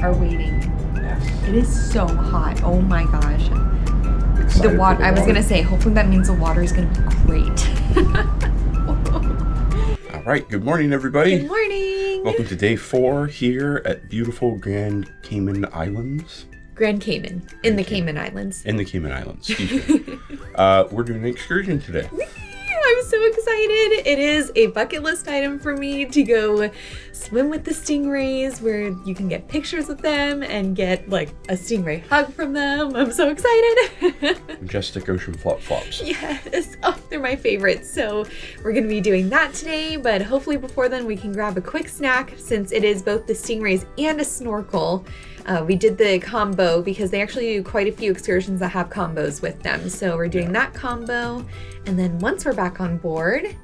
are waiting. Yes. It is so hot. Oh my gosh. Excited The water. I was gonna say, hopefully that means the water is gonna be great. All right. Good morning, everybody. Good morning. Welcome to day 4 here at beautiful Grand Cayman Islands. Grand Cayman in the Cayman Islands. In the Cayman Islands. Excuse me. We're doing an excursion today. I'm so excited. It is a bucket list item for me to go swim with the stingrays, where you can get pictures with them and get like a stingray hug from them. I'm so excited. Majestic ocean flop-flops. Yes. Oh, they're my favorites. So we're going to be doing that today, but hopefully before then we can grab a quick snack since it is both the stingrays and a snorkel. We did the combo because they actually do quite a few excursions that have combos with them. So we're doing that combo. And then once we're back on board,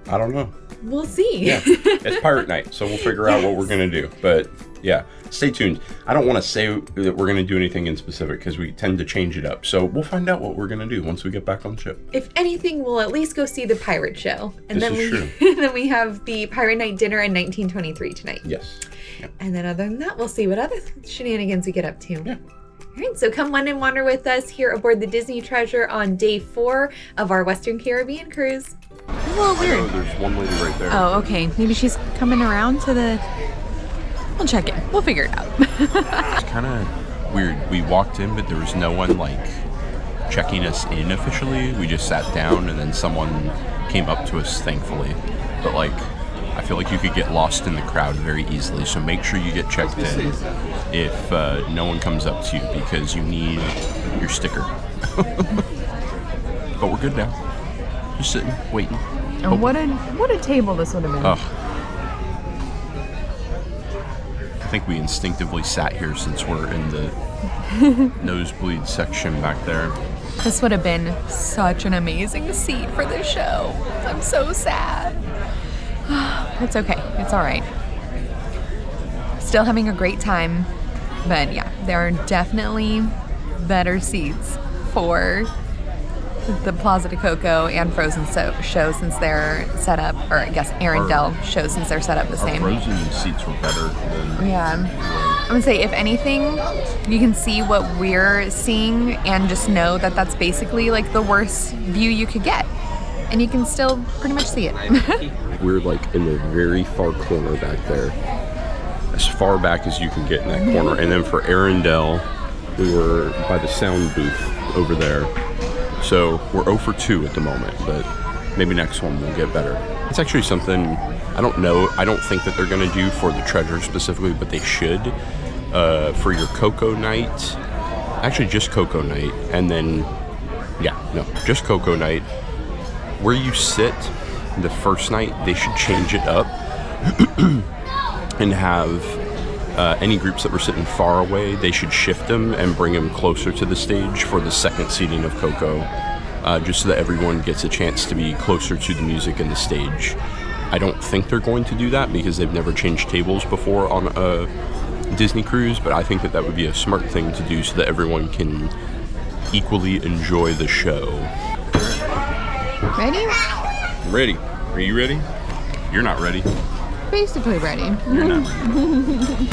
I don't know. we'll see. Yeah, it's pirate night, so we'll figure out what we're going to do. But yeah, stay tuned. I don't want to say that we're going to do anything in specific because we tend to change it up. So we'll find out what we're going to do once we get back on the ship. If anything, we'll at least go see the pirate show. And This then is we true. then we have the pirate night dinner in 1923 tonight. Yes. Yep. And then other than that, we'll see what other shenanigans we get up to. Yeah. All right, so come one and wander with us here aboard the Disney Treasure on day 4 of our Western Caribbean cruise. A little weird. Oh, there's one lady right there. Oh, okay. Maybe she's coming around to the... We'll check it. We'll figure it out. It's kind of weird. We walked in, but there was no one like checking us in officially. We just sat down and then someone came up to us, thankfully. But like, I feel like you could get lost in the crowd very easily. So make sure you get checked in if no one comes up to you because you need your sticker. But we're good now. Just sitting, waiting. And what a table this would have been. Ugh. I think we instinctively sat here since we're in the nosebleed section back there. This would have been such an amazing seat for the show. I'm so sad. It's okay. It's all right. Still having a great time. But yeah, there are definitely better seats for the Plaza de Coco and Frozen show since they're set up, or I guess Arendelle show since they're set up the same. Our Frozen seats were better than... Yeah. I'm gonna say, if anything, you can see what we're seeing and just know that that's basically like the worst view you could get. And you can still pretty much see it. We're like in the very far corner back there. As far back as you can get in that corner. And then for Arendelle, we were by the sound booth over there. So we're 0 for 2 at the moment, but maybe next one will get better. It's actually something, I don't know, I don't think that they're going to do for the treasure specifically, but they should. For your Coco night, actually just Coco night, and then, just Coco night. Where you sit the first night, they should change it up and have any groups that were sitting far away, they should shift them and bring them closer to the stage for the second seating of Coco, just so that everyone gets a chance to be closer to the music and the stage. I don't think they're going to do that because they've never changed tables before on a Disney cruise, but I think that that would be a smart thing to do so that everyone can equally enjoy the show. Ready? Ready. Are you ready? You're not ready. Basically ready. You're not ready.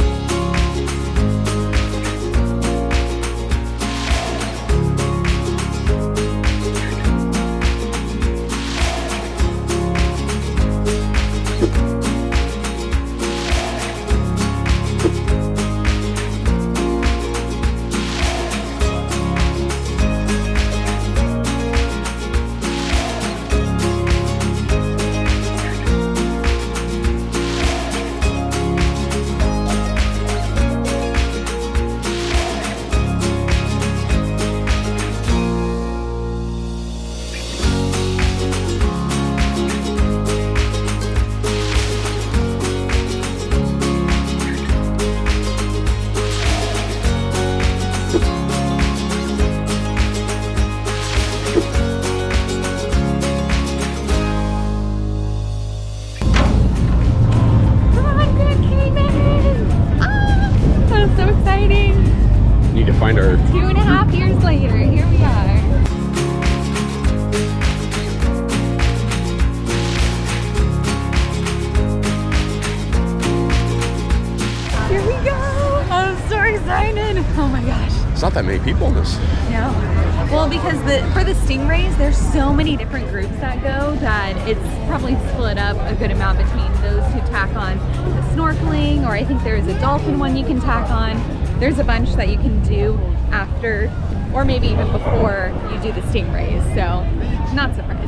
It's not that many people in this. No. Well, because for the Stingrays, there's so many different groups that go that it's probably split up a good amount between those who tack on the snorkeling, or I think there's a dolphin one you can tack on. There's a bunch that you can do after, or maybe even before you do the Stingrays. So, not surprised.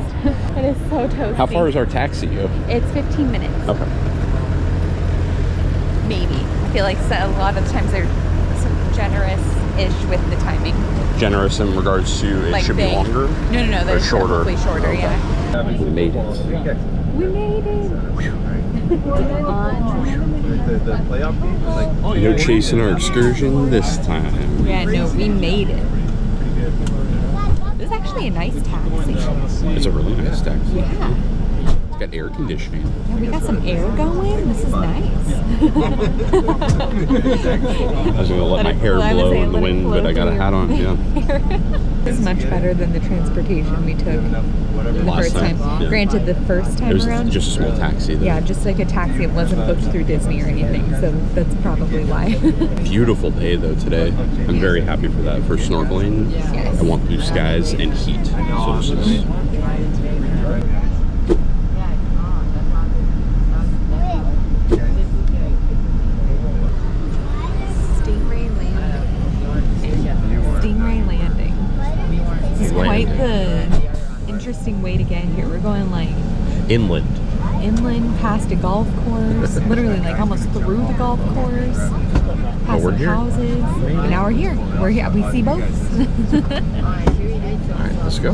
It is so toasty. How far is our taxi go? It's 15 minutes. Okay. Maybe. I feel like a lot of the times they're generous-ish with the timing. Generous in regards to it Like should be longer? No, they're shorter? probably shorter, Okay. yeah. We made it. We made it! No chasing our excursion this time. Yeah, no, we made it. This is actually a nice taxi. It's a really nice taxi. Yeah. It's got air conditioning. Yeah, we got some air going. This is nice. I was going to let my hair blow in the wind, but I got a hat on. Yeah. It's much better than the transportation we took the Last first time. Yeah. Granted, the first time It was around, just a small taxi. Though. yeah, just like a taxi. It wasn't booked through Disney or anything, so that's probably why. Beautiful day though today. I'm very happy for that. For snorkeling, Yes. I want blue skies and heat. So this is Stingray Landing. This is quite the interesting way to get here. We're going like inland. inland past a golf course, literally like almost through the golf course, past we're some here. houses, and now we're here. We're here. We see boats. All right, let's go.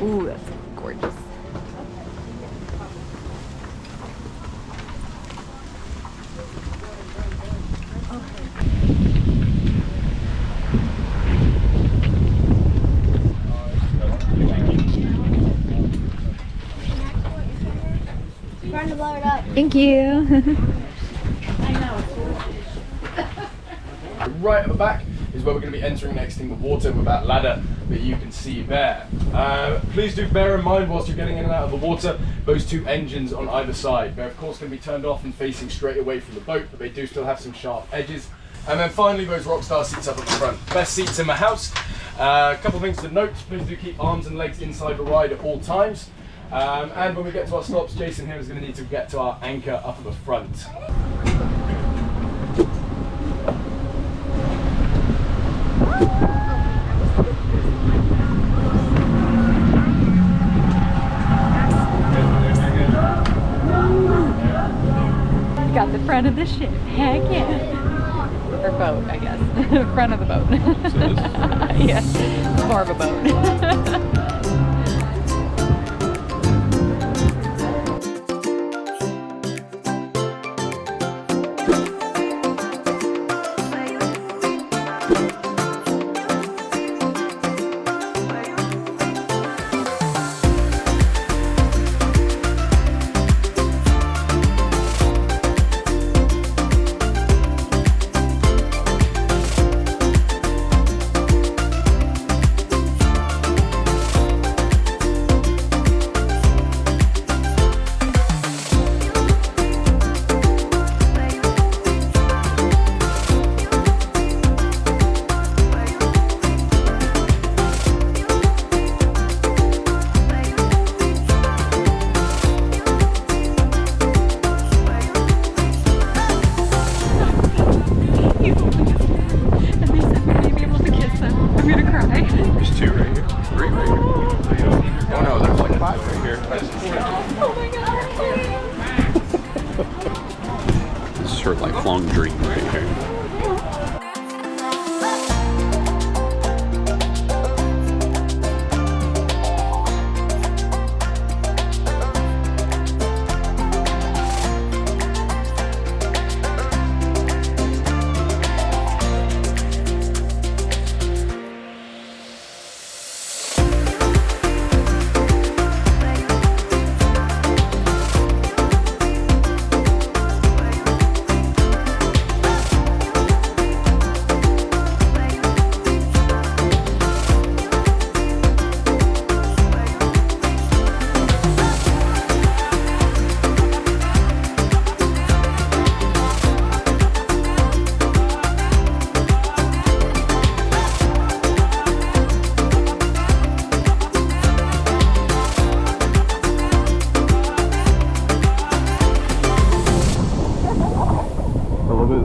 Ooh, that's gorgeous. Trying to blow it up. Thank you. Right at the back is where we're going to be entering next in the water with that ladder that you can see there. Please do bear in mind whilst you're getting in and out of the water, those two engines on either side. They're of course going to be turned off and facing straight away from the boat, but they do still have some sharp edges. And then finally those Rockstar seats up at the front. Best seats in the house. A couple of things to note, please do keep arms and legs inside the ride at all times. And when we get to our stops, Jason here is going to need to get to our anchor up at the front. Got the front of the ship. Heck yeah. Or boat, I guess. Front of the boat. Yeah, it's more of a boat.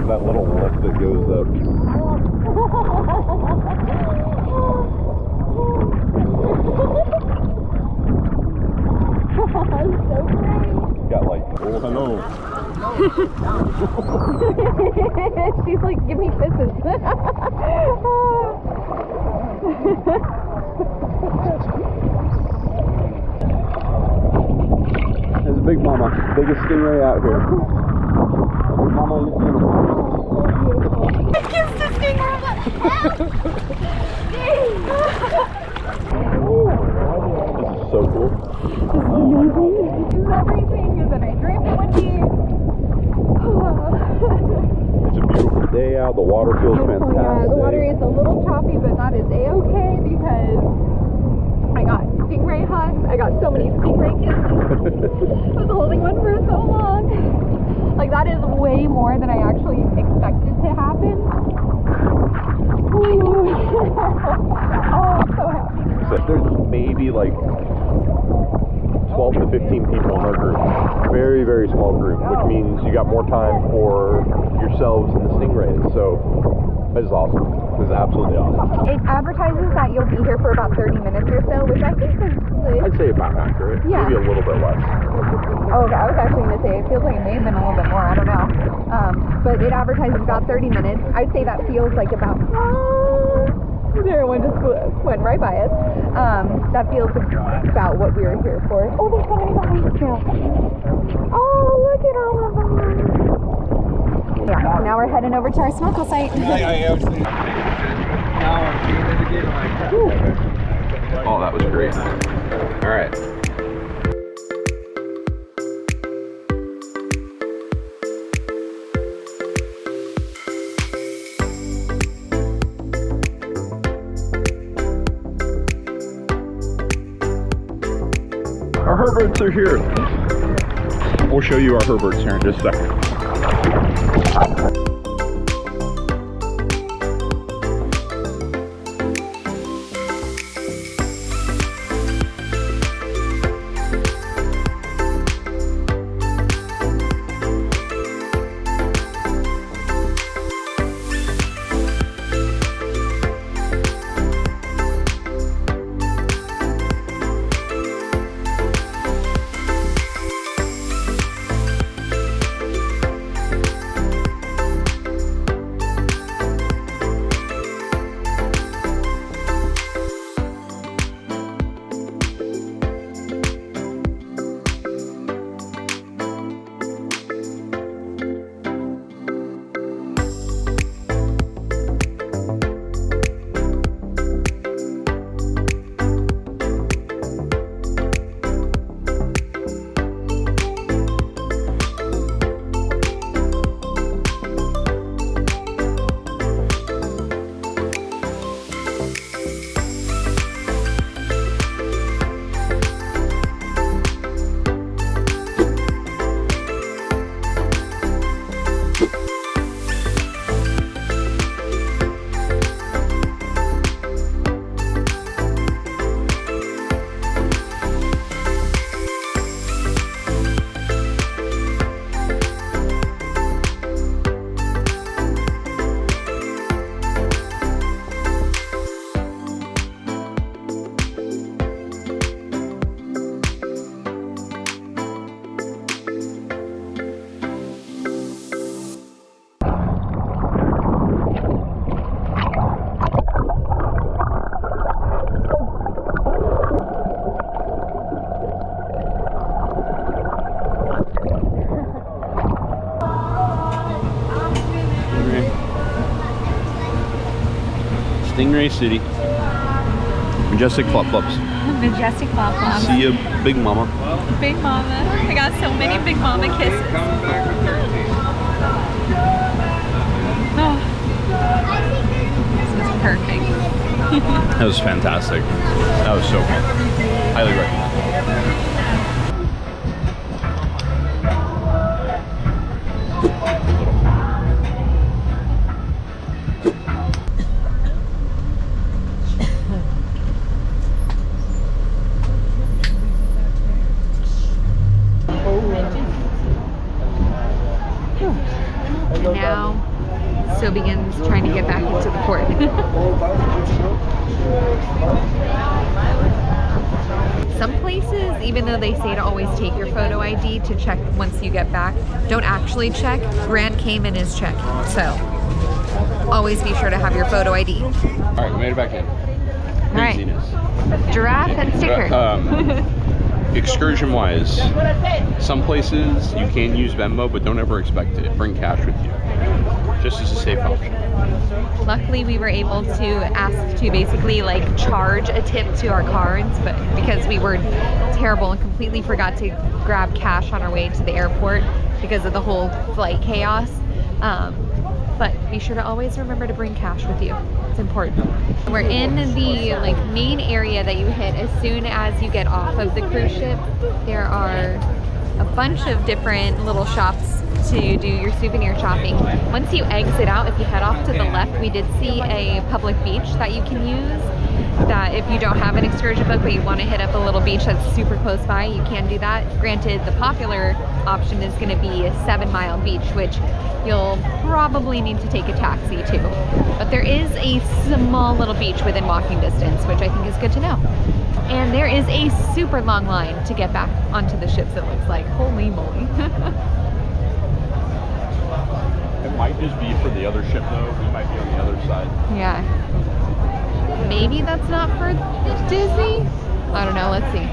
that little lip that goes up. Got like, oh hello. She's like, give me kisses. There's Big Mama, biggest stingray out here. Big Mama, you I kissed a stingray. This is so cool. This is everything that I dreamed it would be. It's a beautiful day out. The water feels fantastic. Yeah, the water is a little choppy, but that is a-okay because I got stingray hugs. I got so many stingray kisses. I was holding one for so long. Like, that is way more than I actually expected to happen. Ooh. Oh, I'm so happy. There's maybe like 12 to 15 people in our group. Very, very small group, which means you got more time for yourselves and the stingrays. So this is awesome. This is absolutely awesome. It advertises that you'll be here for about 30 minutes or so, which I think is I'd say about accurate. Yeah. Maybe a little bit less. Oh, okay. I was actually going to say, it feels like it may have been a little bit more. I don't know. But it advertises about 30 minutes. I'd say that feels like about... there, one just went right by us. That feels about what we were here for. Oh, there's so many behind us now. Oh, look at all of them. Yeah, now we're heading over to our snorkel site. Oh, that was great. All right. Our Herberts are here. We'll show you our Herberts here in just a second. Stingray City. Majestic Flop Flops. Majestic Flop Flop. See ya, Big Mama. Big Mama. I got so many Big Mama kisses. Oh. This is perfect. That was fantastic. That was so fun. Highly recommend. Now Some places, even though they say to always take your photo ID to check once you get back, don't actually check. Grand Cayman is checking, so always be sure to have your photo ID. All right, we made it back in. All right. Craziness. Giraffe and sticker. Excursion-wise, some places you can use Venmo, but don't ever expect it. Bring cash with you, just as a safe option. Luckily, we were able to ask to basically like charge a tip to our cards, but because we were terrible and completely forgot to grab cash on our way to the airport because of the whole flight chaos. But be sure to always remember to bring cash with you. It's important. We're in the like main area that you hit as soon as you get off of the cruise ship. There are a bunch of different little shops to do your souvenir shopping. Once you exit out, if you head off to the left, we did see a public beach that you can use. That if you don't have an excursion book but you want to hit up a little beach that's super close by, you can do that. Granted, the popular option is going to be a 7 Mile beach, which you'll probably need to take a taxi to. But there is a small little beach within walking distance, which I think is good to know. And there is a super long line to get back onto the ships, it looks like. Holy moly. It might just be for the other ship though. We might be on the other side. Yeah. Maybe that's not for Disney? I don't know, let's see.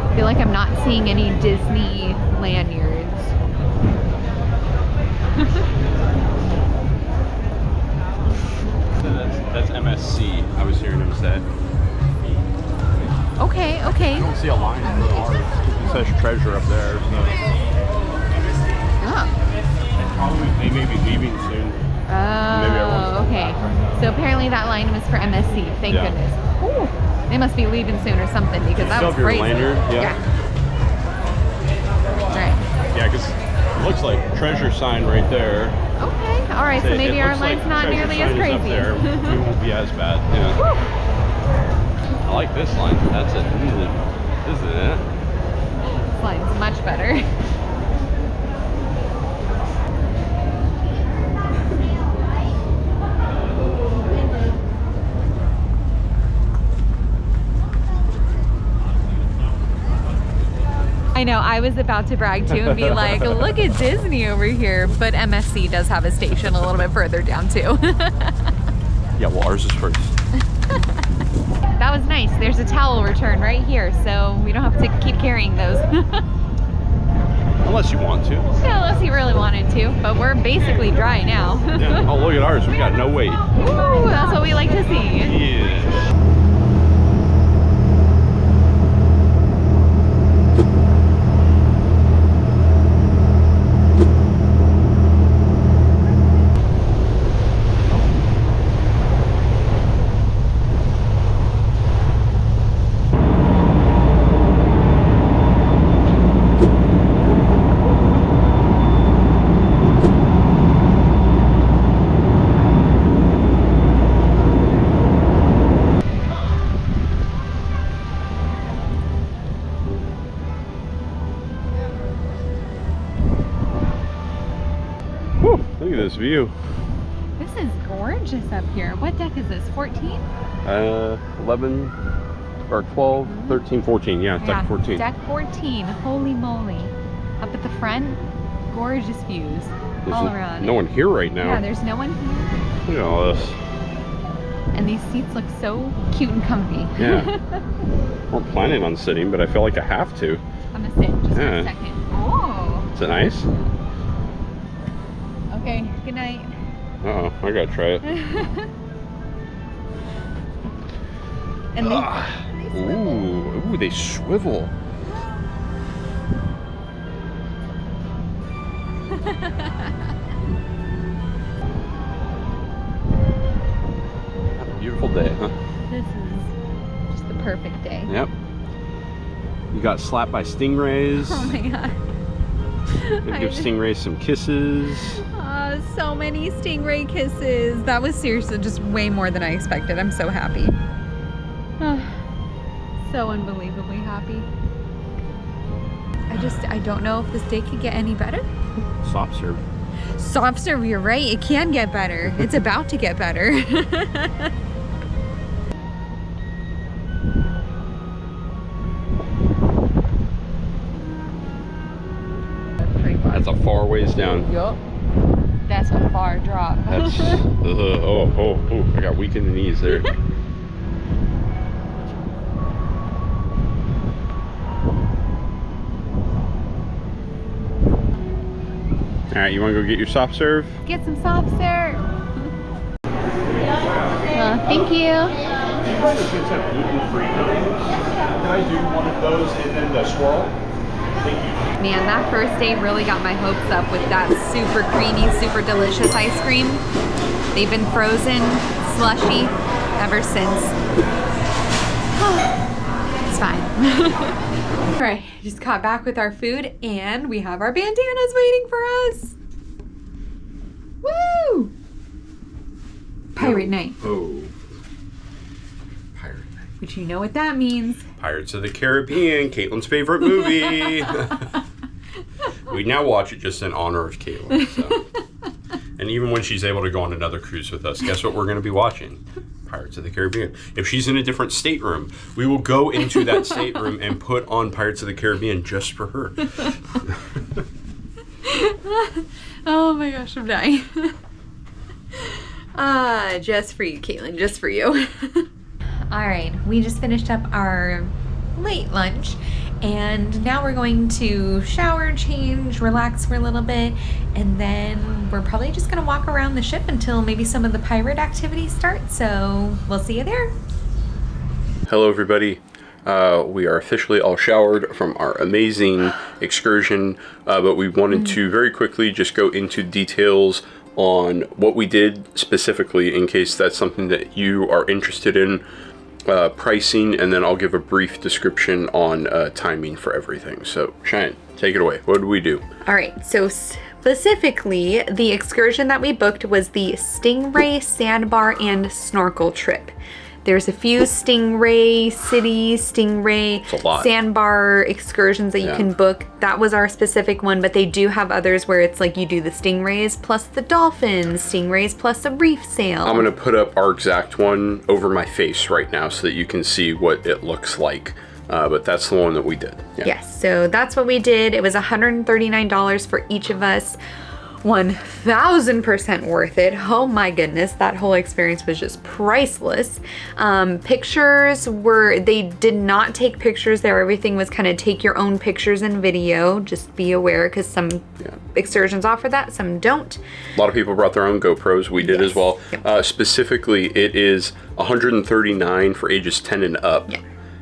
I feel like I'm not seeing any Disney lanyards. That's MSC. I was hearing him say. Okay, okay. I don't see a line for ours. It says treasure up there, so. Oh. They may be leaving soon. Maybe Oh, okay. So apparently that line was for MSC. Thank goodness. Ooh, they must be leaving soon or something because that was crazy. Lanyard? Yeah. All right. Yeah, because it looks like treasure sign right there. Okay. All right. So maybe our line's not nearly as crazy. Up there. We won't be as bad. Yeah. I like this line. That's it. This is it. This line's much better. I know, I was about to brag too and be like, look at Disney over here, but MSC does have a station a little bit further down too. Yeah, well, ours is first. That was nice. There's a towel return right here, so we don't have to keep carrying those. Unless you want to. Yeah, unless you really wanted to, but we're basically dry now. Yeah. Oh, look at ours. We got no weight. Ooh, that's what we like to see. Yeah. Look at this view. This is gorgeous up here. What deck is this? 14? 11 or 12, 13, 14. Yeah, deck 14. Deck 14. Holy moly. Up at the front, gorgeous views all around. No one here right now. Yeah, there's no one here. Look at all this. And these seats look so cute and comfy. Yeah. We're planning on sitting, but I feel like I have to. I'm gonna sit just for a second. Oh. Is it nice? Okay, good night. Uh-oh, I gotta try it. And ooh, they swivel. What a beautiful day, huh? This is just the perfect day. Yep. You got slapped by stingrays. Oh my god. Give Stingrays some kisses. So many stingray kisses. That was seriously just way more than I expected. I'm so happy. So unbelievably happy. I don't know if this day could get any better. Soft serve. Soft serve, you're right. It can get better. It's about to get better. That's a far ways down. Yup. That's a far drop. That's oh, I got weak in the knees there. All right, you want to go get your soft serve? Get some soft serve. Thank you. Can I do one of those and then the swirl? Thank you. Man, that first day really got my hopes up with that super creamy, super delicious ice cream. They've been frozen, slushy, ever since. It's fine. All right, just got back with our food and we have our bandanas waiting for us. Woo! Pirate night. Oh. Pirate night. Which you know what that means. Pirates of the Caribbean, Caitlin's favorite movie. We now watch it just in honor of Caitlin. So. And even when she's able to go on another cruise with us, guess what we're going to be watching? Pirates of the Caribbean. If she's in a different stateroom, we will go into that stateroom and put on Pirates of the Caribbean just for her. Oh my gosh, I'm dying. Just for you, Caitlin, just for you. All right, we just finished up our late lunch and now we're going to shower, change, relax for a little bit, and then we're probably just gonna walk around the ship until maybe some of the pirate activities start, so we'll see you there. Hello everybody. We are officially all showered from our amazing excursion, but we wanted to very quickly just go into details on what we did specifically in case that's something that you are interested in, pricing, and then I'll give a brief description on timing for everything. So Cheyenne, take it away. What did we do? All right, so specifically the excursion that we booked was the Stingray Sandbar and Snorkel trip. There's a few Stingray City, Stingray Sandbar excursions that you can book. That was our specific one, but they do have others where it's like you do the Stingrays plus the dolphins, Stingrays plus a reef sail. I'm gonna put up our exact one over my face right now so that you can see what it looks like. But that's the one that we did. Yeah. Yes, so that's what we did. It was $139 for each of us. 1000% worth it. Oh my goodness, that whole experience was just priceless. Pictures they did not take pictures there. Everything was kind of take your own pictures and video. Just be aware because some excursions offer that, some don't. A lot of people brought their own GoPros. We did as well. Yep. Specifically, it is $139 for ages 10 and up. Yeah.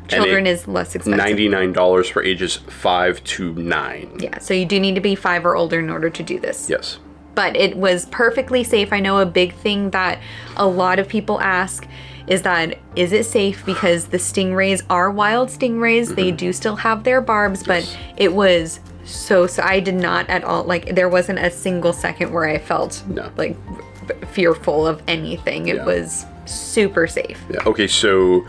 Children is less expensive. $99 for ages 5 to 9. Yeah, so you do need to be 5 or older in order to do this. Yes. But it was perfectly safe. I know a big thing that a lot of people ask is it safe? Because the stingrays are wild stingrays. They do still have their barbs, but it was so I did not at all, like, there wasn't a single second where I felt like fearful of anything. It was super safe. Yeah. Okay, so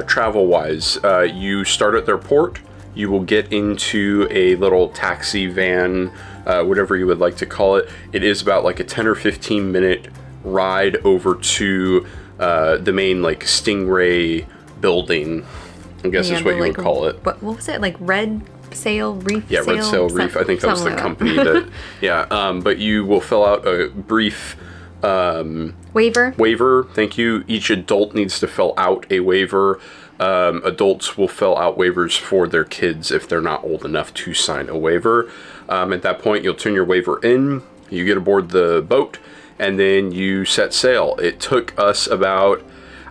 travel-wise, you start at their port. You will get into a little taxi van, whatever you would like to call it. It is about like a 10 or 15 minute ride over to the main like Stingray building, I guess is what you would call it. What was it, like Red Sail Reef? Yeah, Red Sail Reef. I think that was the company that. Yeah, but you will fill out a brief waiver. Thank you. Each adult needs to fill out a waiver. Adults will fill out waivers for their kids if they're not old enough to sign a waiver. At that point, you'll turn your waiver in, you get aboard the boat, and then you set sail. It took us about,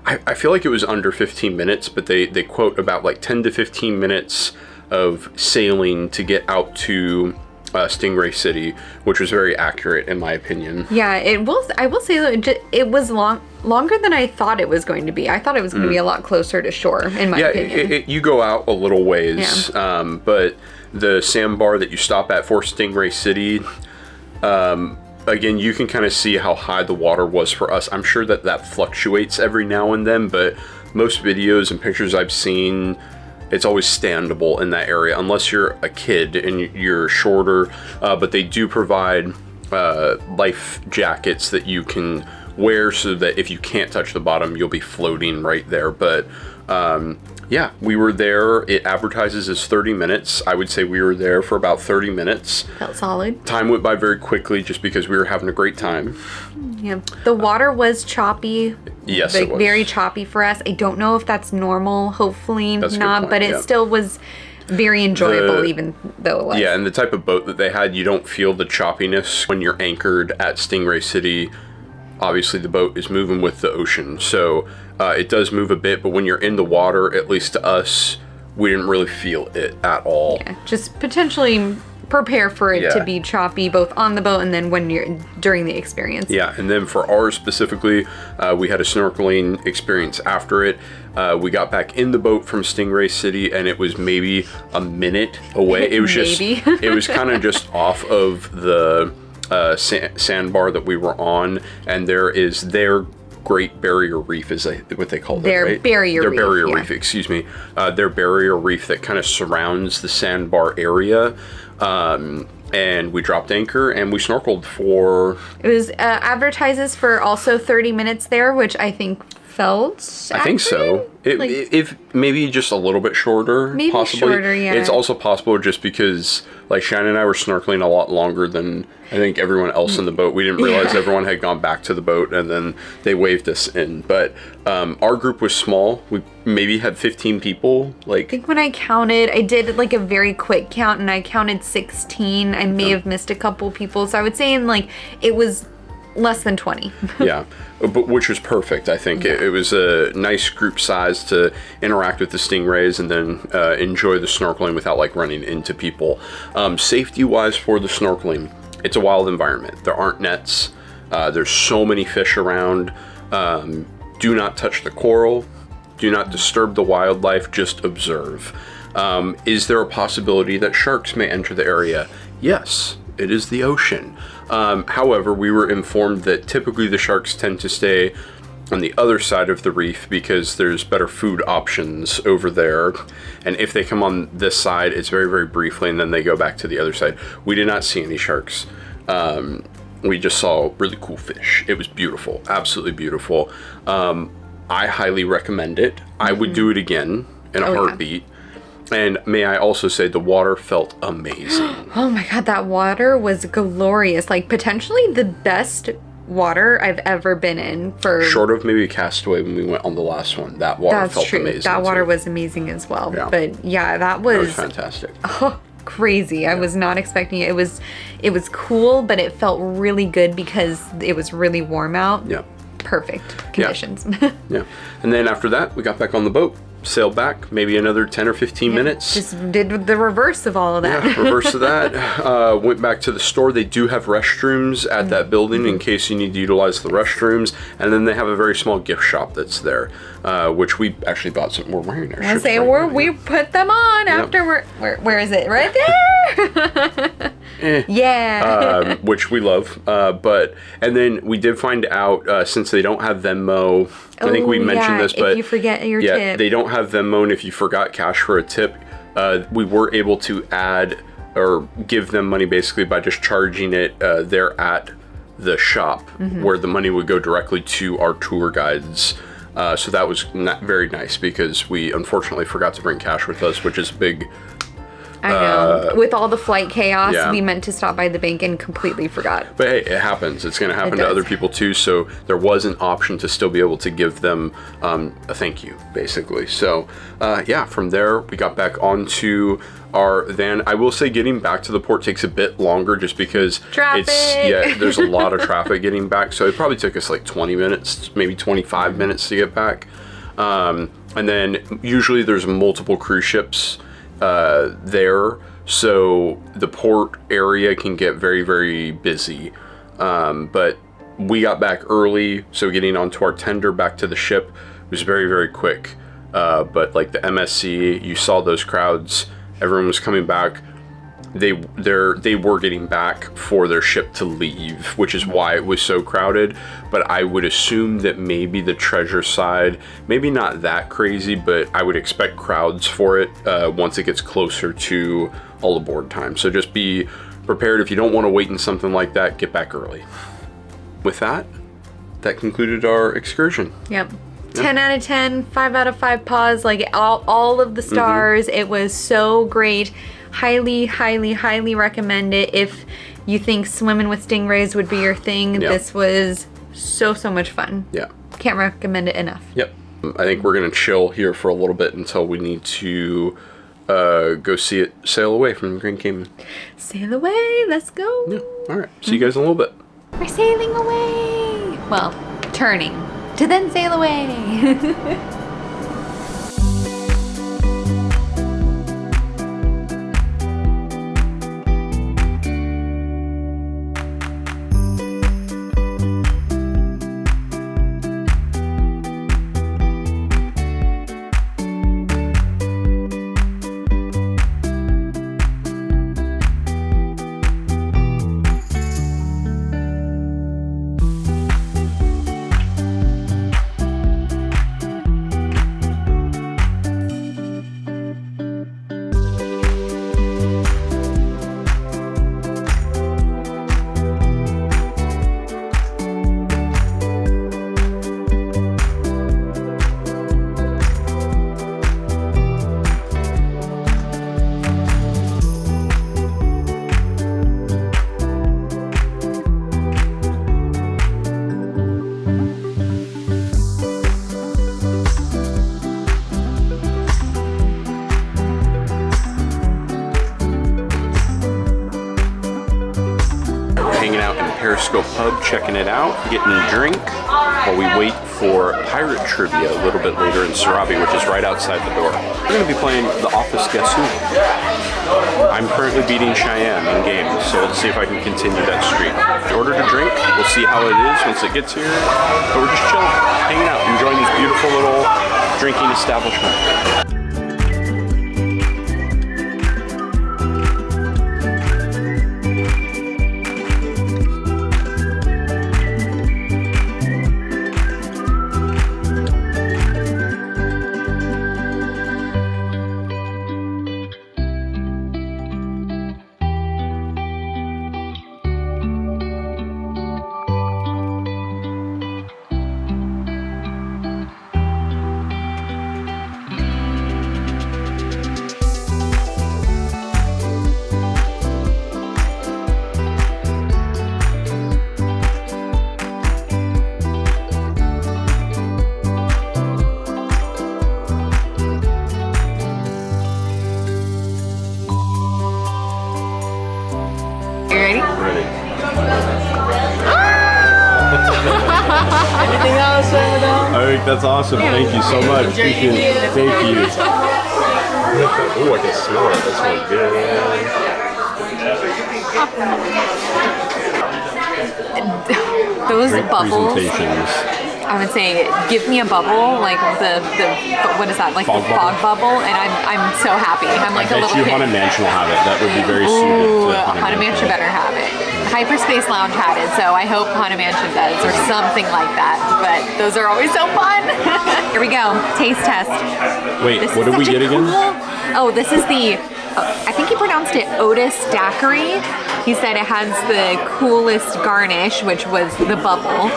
I feel like it was under 15 minutes, but they quote about like 10 to 15 minutes of sailing to get out to Stingray City, which was very accurate in my opinion. Yeah, I will say that it was longer than I thought it was going to be. I thought it was going to be a lot closer to shore, in my opinion. You go out a little ways, but the sandbar that you stop at for Stingray City, again, you can kind of see how high the water was for us. I'm sure that fluctuates every now and then, but most videos and pictures I've seen, it's always standable in that area, unless you're a kid and you're shorter, but they do provide life jackets that you can wear so that if you can't touch the bottom, you'll be floating right there. But yeah, we were there. It advertises as 30 minutes. I would say we were there for about 30 minutes. Felt solid. Time went by very quickly just because we were having a great time. Yeah. The water was choppy. Yes, like, it was. Very choppy for us. I don't know if that's normal. Hopefully That's a good not, point, but it yeah. still was very enjoyable, even though it was. Yeah, and the type of boat that they had, you don't feel the choppiness when you're anchored at Stingray City. Obviously, the boat is moving with the ocean, so it does move a bit, but when you're in the water, at least to us, we didn't really feel it at all. Yeah, just potentially prepare for it to be choppy, both on the boat and then when you're during the experience. Yeah, and then for ours specifically, we had a snorkeling experience after it. We got back in the boat from Stingray City, and it was maybe a minute away. It was just, it was kind of just off of the sandbar that we were on, and there is their Great Barrier Reef, is what they call it, right? Barrier their reef, barrier yeah. reef, excuse me. Their barrier reef that kind of surrounds the sandbar area. And we dropped anchor and we snorkeled for... It was advertises for also 30 minutes there, which I think felt I think so. If maybe just a little bit shorter, maybe possibly. shorter, yeah. It's also possible just because, like, Shannon and I were snorkeling a lot longer than I think everyone else in the boat. We didn't realize everyone had gone back to the boat, and then they waved us in. But our group was small. We maybe had 15 people. I think when I counted, I did like a very quick count, and I counted 16. I may have missed a couple people, so I would say it was less than 20. Yeah, but which was perfect. I think it was a nice group size to interact with the stingrays and then enjoy the snorkeling without like running into people. Safety wise for the snorkeling, it's a wild environment. There aren't nets. There's so many fish around. Do not touch the coral. Do not disturb the wildlife. Just observe. Is there a possibility that sharks may enter the area? Yes, it is the ocean. However, we were informed that typically the sharks tend to stay on the other side of the reef because there's better food options over there. And if they come on this side, it's very, very briefly, and then they go back to the other side. We did not see any sharks. We just saw really cool fish. It was beautiful, absolutely beautiful. I highly recommend it. I would do it again in a heartbeat. And may I also say the water felt amazing. Oh my God, that water was glorious. Like potentially the best water I've ever been in for... Short of maybe Castaway when we went on the last one. That water felt amazing. That water too. was amazing as well. Yeah. But yeah, that was fantastic. Oh, crazy. Yeah. I was not expecting it. It was cool, but it felt really good because it was really warm out. Yeah. Perfect conditions. Yeah. And then after that, we got back on the boat. Sailed back, maybe another 10 or 15 minutes. Just did the reverse of all of that. Yeah, reverse of that. Went back to the store. They do have restrooms at that building in case you need to utilize the restrooms. And then they have a very small gift shop that's there, which we actually bought some. We're wearing our shirts right now, we put them on after where is it? Right there. Yeah. Which we love. And then we did find out since they don't have Venmo. I think we mentioned this, but if you forget your tip. They don't have Venmo, and if you forgot cash for a tip, we were able to add or give them money basically by just charging it there at the shop, where the money would go directly to our tour guides. So that was very nice because we unfortunately forgot to bring cash with us, which is a big... I know. With all the flight chaos, yeah. we meant to stop by the bank and completely forgot. But hey, it happens. It's going to happen to other people too. So there was an option to still be able to give them a thank you, basically. So yeah, from there, we got back onto our van. I will say getting back to the port takes a bit longer just because there's a lot of traffic getting back. So it probably took us like 20 minutes, maybe 25 minutes to get back. And then usually there's multiple cruise ships there, so the port area can get very, very busy. But we got back early, so getting onto our tender back to the ship was very, very quick. But like the MSC, you saw those crowds. Everyone was coming back. They were getting back for their ship to leave, which is why it was so crowded. But I would assume that maybe the treasure side, maybe not that crazy, but I would expect crowds for it once it gets closer to all aboard time. So just be prepared. If you don't want to wait in something like that, get back early. With that, that concluded our excursion. Yep. 10 out of 10, 5 out of 5 paws, like all of the stars. It was so great. Highly, highly, highly recommend it. If you think swimming with stingrays would be your thing, this was so much fun. Yeah. Can't recommend it enough. Yep. I think we're going to chill here for a little bit until we need to go see it sail away from Grand Cayman. Sail away, let's go. Yeah. All right. See you guys in a little bit. We're sailing away. Well, turning to then sail away. Periscope Pub, checking it out, getting a drink while we wait for pirate trivia a little bit later in Sarabi, which is right outside the door. We're going to be playing The Office Guess Who. I'm currently beating Cheyenne in games, so let's see if I can continue that streak. I ordered a drink, we'll see how it is once it gets here, but we're just chilling, hanging out, enjoying this beautiful little drinking establishment. Anything else, madam? I think that's awesome. Thank you so much. Thank you. Thank you. Oh, I can smell it. That smells good. Those Great bubbles. presentations. I would say, give me a bubble, like the what is that, like fog the fog bubble, and I'm so happy. I'm like a little kid. Haunted Mansion will have it. That would be very suited Ooh, to Haunted Mansion better have it. Hyperspace Lounge had it, so I hope Haunted Mansion does, or something like that. But those are always so fun. Here we go, taste test. Wait, This what is did we such get a again? Oh, this is the, I think he pronounced it Otis Daiquiri. He said it has the coolest garnish, which was the bubble.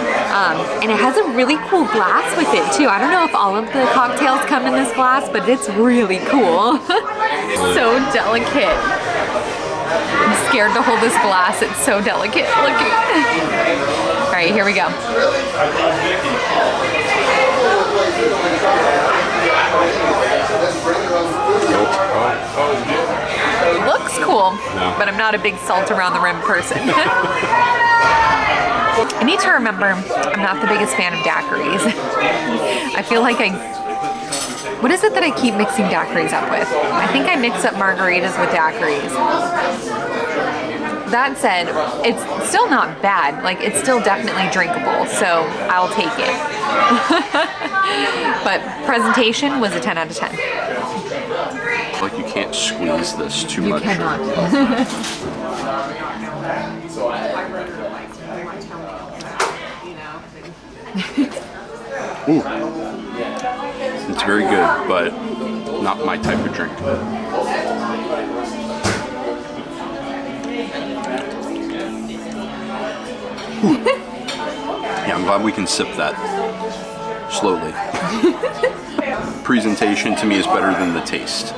And it has a really cool glass with it too. I don't know if all of the cocktails come in this glass, but it's really cool. So delicate. I'm scared to hold this glass. It's so delicate looking. All right, here we go. Looks cool, but I'm not a big salt around the rim person. I need to remember I'm not the biggest fan of daiquiris. I feel like what is it that I keep mixing daiquiris up with? I think I mix up margaritas with daiquiris. That said, it's still not bad. Like, it's still definitely drinkable, so I'll take it. But presentation was a 10 out of 10. Like, you can't squeeze this too much. You cannot. Ooh. It's very good, but not my type of drink. Yeah, I'm glad we can sip that slowly. Presentation to me is better than the taste.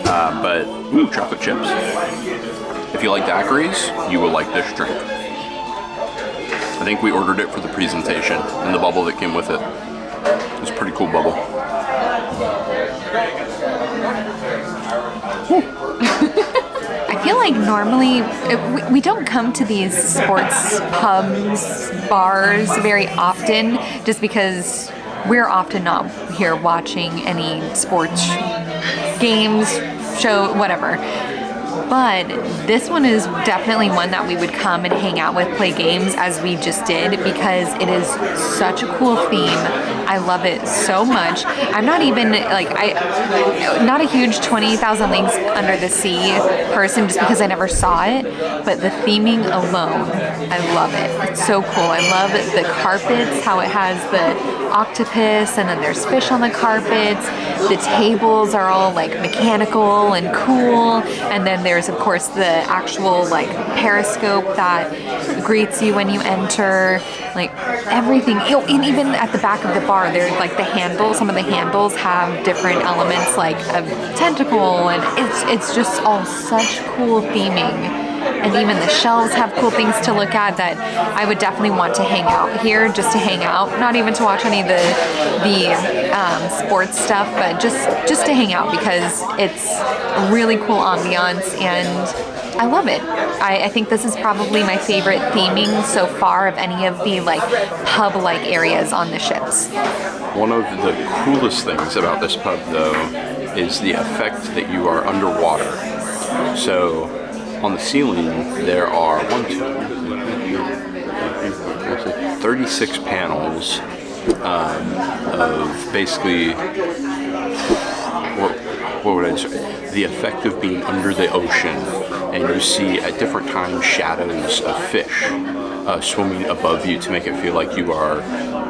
But ooh, chocolate chips. If you like daiquiris, you will like this drink. I think we ordered it for the presentation and the bubble that came with it. It's a pretty cool bubble. I feel like normally we don't come to these sports pubs, bars very often, just because we're often not here watching any sports games, show, whatever. But this one is definitely one that we would come and hang out with, play games as we just did, because it is such a cool theme. I love it so much. I'm not even not a huge 20,000 Leagues Under the Sea person just because I never saw it, but the theming alone, I love it. It's so cool. I love the carpets, how it has the octopus and then there's fish on the carpets. The tables are all like mechanical and cool, and then there's of course the actual like periscope that greets you when you enter, like everything. And even at the back of the bar, there's like the handles. Some of the handles have different elements like a tentacle, and it's just all such cool theming. And even the shelves have cool things to look at that I would definitely want to hang out here, just to hang out, not even to watch any of the sports stuff, but just to hang out, because it's a really cool ambiance and I love it. I think this is probably my favorite theming so far of any of the like pub-like areas on the ships. One of the coolest things about this pub though is the effect that you are underwater. So on the ceiling, there are 36 panels of basically, what would I say? The effect of being under the ocean, and you see at different times shadows of fish swimming above you to make it feel like you are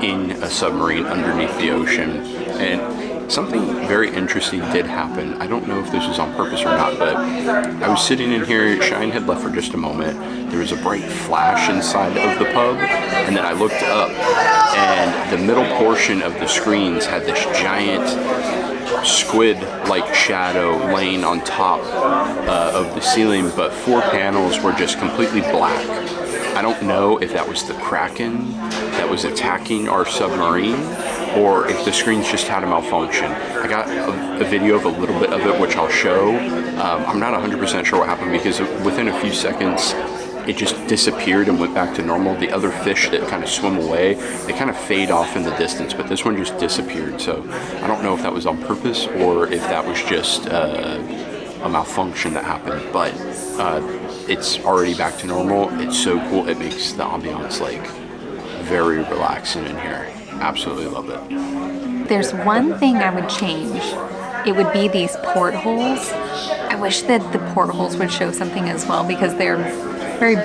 in a submarine underneath the ocean. And something very interesting did happen. I don't know if this was on purpose or not, but I was sitting in here, Shine had left for just a moment. There was a bright flash inside of the pub, and then I looked up, and the middle portion of the screens had this giant squid-like shadow laying on top of the ceiling, but 4 panels were just completely black. I don't know if that was the Kraken that was attacking our submarine, or if the screens just had a malfunction. I got a video of a little bit of it, which I'll show. I'm not 100% sure what happened, because within a few seconds, it just disappeared and went back to normal. The other fish that kind of swim away, they kind of fade off in the distance, but this one just disappeared. So I don't know if that was on purpose or if that was just a malfunction that happened, but it's already back to normal. It's so cool. It makes the ambiance like very relaxing in here. Absolutely love it. There's one thing I would change. It would be these portholes. I wish that the portholes would show something as well, because they're very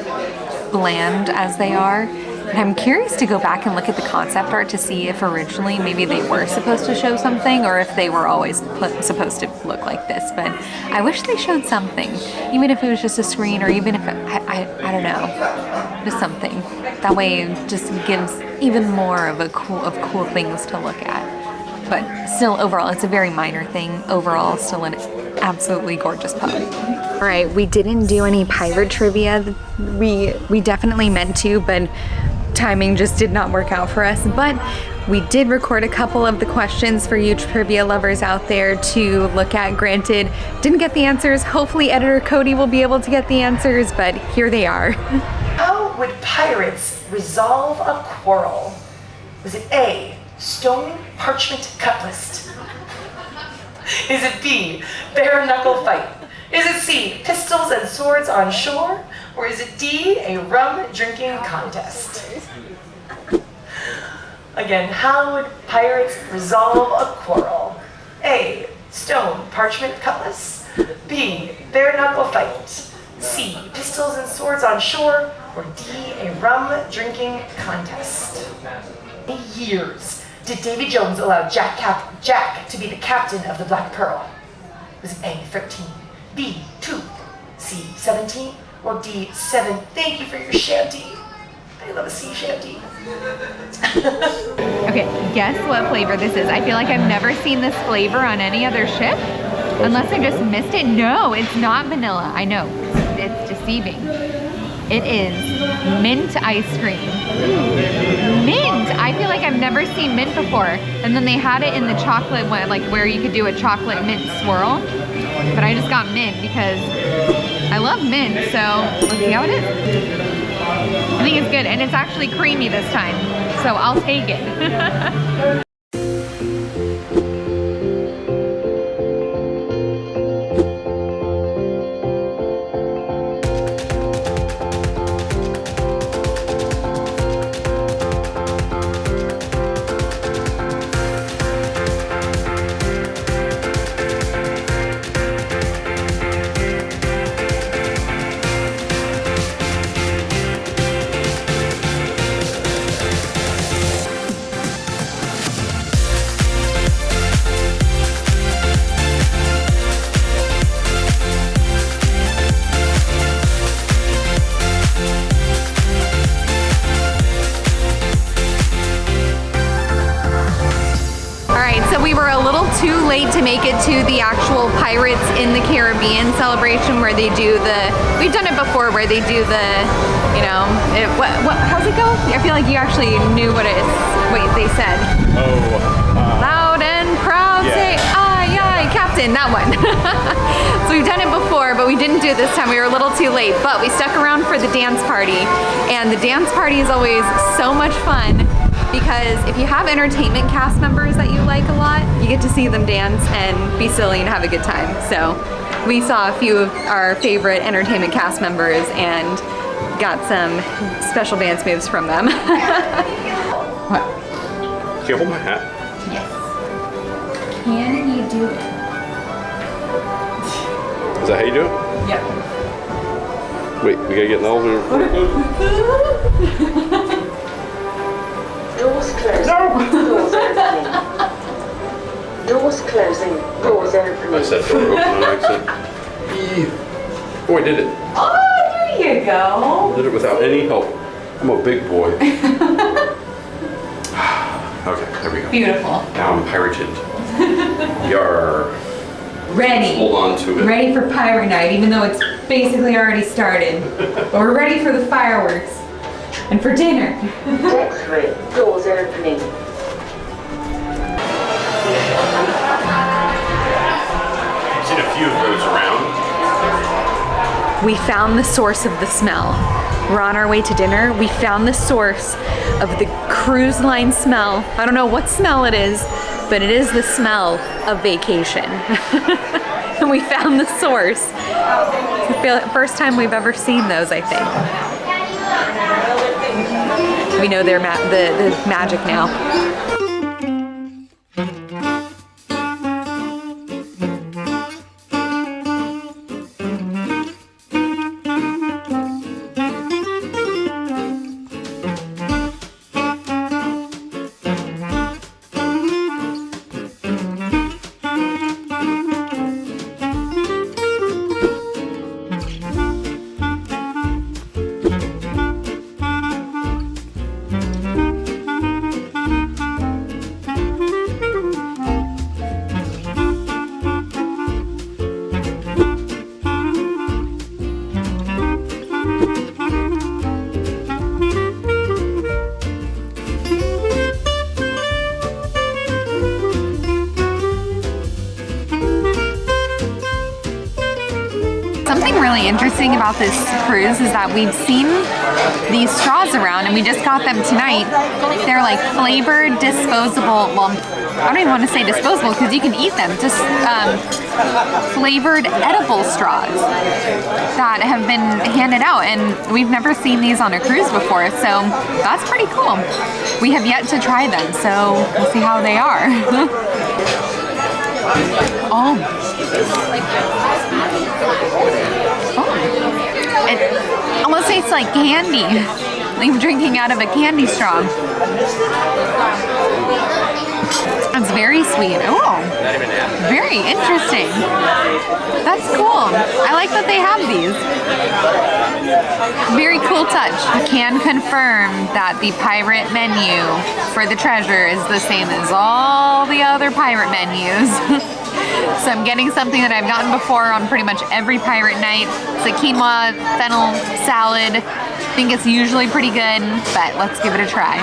bland as they are. And I'm curious to go back and look at the concept art to see if originally maybe they were supposed to show something, or if they were always supposed to look like this. But I wish they showed something, even if it was just a screen, or even if I don't know, just something. That way it just gives even more of cool things to look at. But still, overall, it's a very minor thing. Overall, still an absolutely gorgeous pub. All right, we didn't do any pirate trivia. We definitely meant to, but timing just did not work out for us. But we did record a couple of the questions for you trivia lovers out there to look at. Granted, didn't get the answers. Hopefully editor Cody will be able to get the answers, but here they are. How would pirates resolve a quarrel? Was it A, stone, parchment, cutlass? Is it B, bare knuckle fight? Is it C, pistols and swords on shore? Or is it D, a rum drinking contest? Again, how would pirates resolve a quarrel? A, stone, parchment, cutlass. B, bare knuckle fight. C, pistols and swords on shore. Or D, a rum drinking contest. For years did Davy Jones allow Jack to be the captain of the Black Pearl? Was it A, 13, B, 2, C, 17, or D, 7? Thank you for your shanty. I love a sea shanty. Okay, guess what flavor this is? I feel like I've never seen this flavor on any other ship. Unless I just missed it. No, it's not vanilla. I know, it's deceiving. It is mint ice cream. Mint! I feel like I've never seen mint before. And then they had it in the chocolate one, like where you could do a chocolate mint swirl. But I just got mint because I love mint, so let's see how it is. I think it's good, and it's actually creamy this time, so I'll take it. Too late to make it to the actual Pirates in the Caribbean celebration where they do we've done it before where they do how's it go? I feel like you actually knew what they said. Loud and proud, Yeah. say aye, aye, Captain, that one. So we've done it before, but we didn't do it this time. We were a little too late, but we stuck around for the dance party. And the dance party is always so much fun, because if you have entertainment cast members that you like a lot, you get to see them dance and be silly and have a good time. So we saw a few of our favorite entertainment cast members and got some special dance moves from them. What? Can you hold my hat? Yes. Can you do it? Is that how you do it? Yep. Wait, we gotta get in the elevator. Doors closing. Doors opening. Doors closing. Doors opening. I said door open and I said, oh, I did it. Oh, there you go. I did it without any help. I'm a big boy. Okay, there we go. Beautiful. Now I'm pirated. Yar. Ready. Hold on to it. Ready for Pirate Night, even though it's basically already started. But we're ready for the fireworks and for dinner. Deck 3. Doors opening. I've seen a few of those around. We found the source of the smell. We're on our way to dinner. We found the source of the cruise line smell. I don't know what smell it is, but it is the smell of vacation. And we found the source. I feel like first time we've ever seen those, I think. We know they're the magic now. Something really interesting about this cruise is that we've seen these straws around and we just got them tonight. They're like flavored, disposable, well, I don't even want to say disposable because you can eat them, just flavored edible straws that have been handed out, and we've never seen these on a cruise before, so that's pretty cool. We have yet to try them, so we'll see how they are. Oh. It almost tastes like candy. Like I'm drinking out of a candy straw. It's very sweet. Oh, Very interesting. That's cool. I like that they have these. Very cool touch. I can confirm that the pirate menu for the treasure is the same as all the other pirate menus. So I'm getting something that I've gotten before on pretty much every pirate night. It's a quinoa fennel salad. I think it's usually pretty good, but let's give it a try.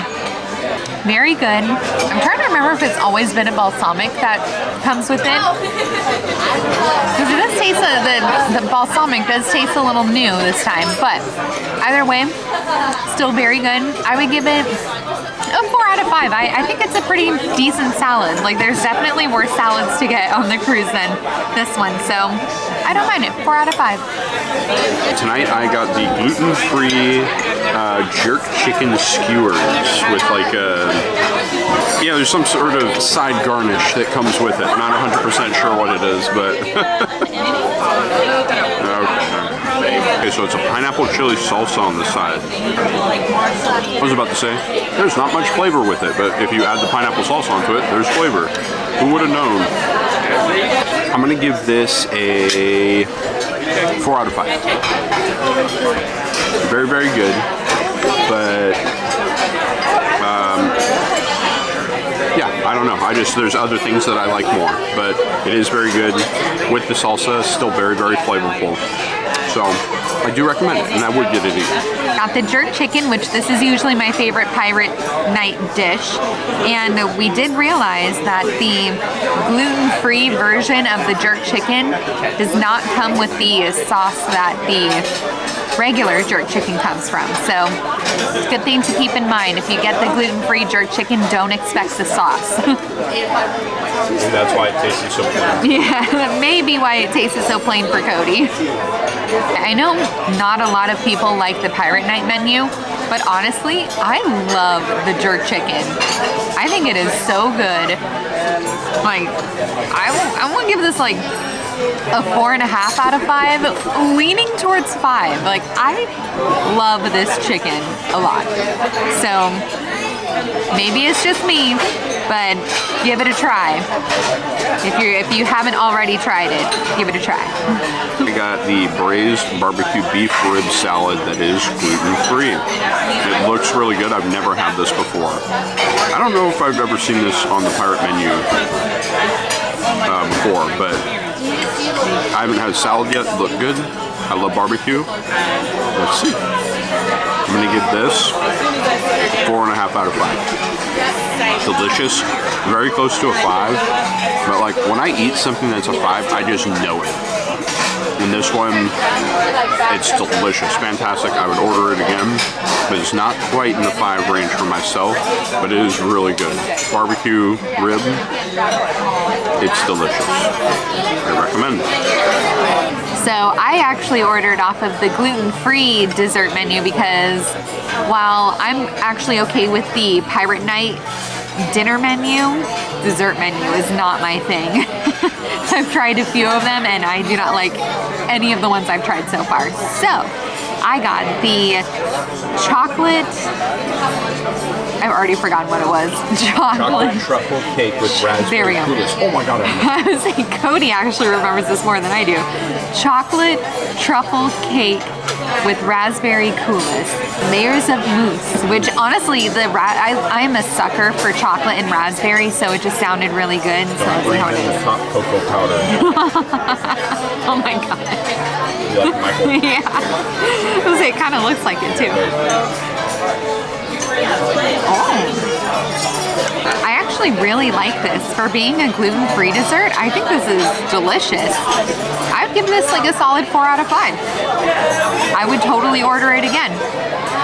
Very good. I'm trying to remember if it's always been a balsamic that comes with it. Because it does taste, the balsamic does taste a little new this time, but either way, still very good. I would give it a 4 out of 5. I think it's a pretty decent salad. Like, there's definitely worse salads to get on the cruise than this one, so I don't mind it. 4 out of 5. Tonight I got the gluten-free jerk chicken skewers with like yeah, there's some sort of side garnish that comes with it. Not 100% sure what it is, but okay, so it's a pineapple chili salsa on the side. I was about to say, there's not much flavor with it, but if you add the pineapple salsa onto it, there's flavor. Who would have known? I'm gonna give this a 4 out of 5. Very, very good, but yeah, I don't know. There's other things that I like more, but it is very good with the salsa. Still very, very flavorful. So I do recommend it, and I would get it again. Got the jerk chicken, which this is usually my favorite pirate night dish, and we did realize that the gluten-free version of the jerk chicken does not come with the sauce that the regular jerk chicken comes from. So it's a good thing to keep in mind. If you get the gluten-free jerk chicken, don't expect the sauce. That's why it tasted so plain. Yeah, that may be why it tasted so plain for Cody. I know not a lot of people like the Pirate Night menu, but honestly, I love the jerk chicken. I think it is so good. Like, I want to give this like a 4.5 out of 5, leaning towards 5. Like, I love this chicken a lot. So maybe it's just me, but give it a try. If you haven't already tried it, give it a try. I got the braised barbecue beef rib salad that is gluten-free. It looks really good. I've never had this before. I don't know if I've ever seen this on the pirate menu before, but I haven't had a salad yet. It looked good. I love barbecue. Let's see. I'm gonna give this 4.5 out of 5. Delicious, very close to a 5, but like when I eat something that's a 5, I just know it. And this one, it's delicious, fantastic. I would order it again, but it's not quite in the 5 range for myself, but it is really good. Barbecue rib, it's delicious. I recommend it. So I actually ordered off of the gluten-free dessert menu because while I'm actually okay with the Pirate Night dinner menu, dessert menu is not my thing. I've tried a few of them and I do not like any of the ones I've tried so far. So I got the chocolate, I've already forgotten what it was. Chocolate truffle cake with raspberry coulis. Oh my god. I was saying Cody actually remembers this more than I do. Chocolate truffle cake with raspberry coulis. Layers of mousse, which honestly, I'm a sucker for chocolate and raspberry, so it just sounded really good. So let's see how it is. Hot cocoa powder. Oh my god. You like Michael? Yeah. I was saying, it kind of looks like it too. Oh. I actually really like this. For being a gluten-free dessert, I think this is delicious. I would give this like a solid 4 out of 5. I would totally order it again.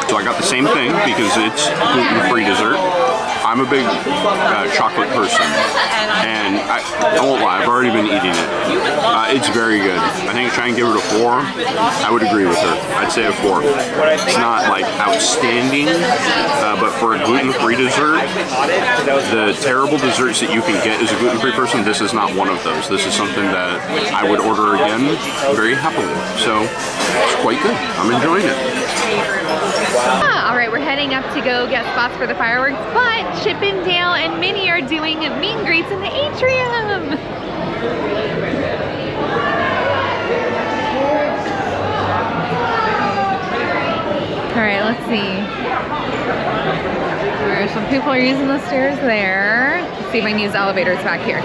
So I got the same thing because it's gluten-free dessert. I'm a big chocolate person, and I won't lie, I've already been eating it. It's very good. I think try and give it a 4. I would agree with her. I'd say a 4. It's not like outstanding, but for a gluten-free dessert, the terrible desserts that you can get as a gluten-free person, this is not one of those. This is something that I would order again very happily. So it's quite good. I'm enjoying it. All right, we're heading up to go get spots for the fireworks, but Chip and Dale and Minnie are doing meet and greets in the atrium. see. Alright, some people are using the stairs there. Let's see if I can use elevators back here.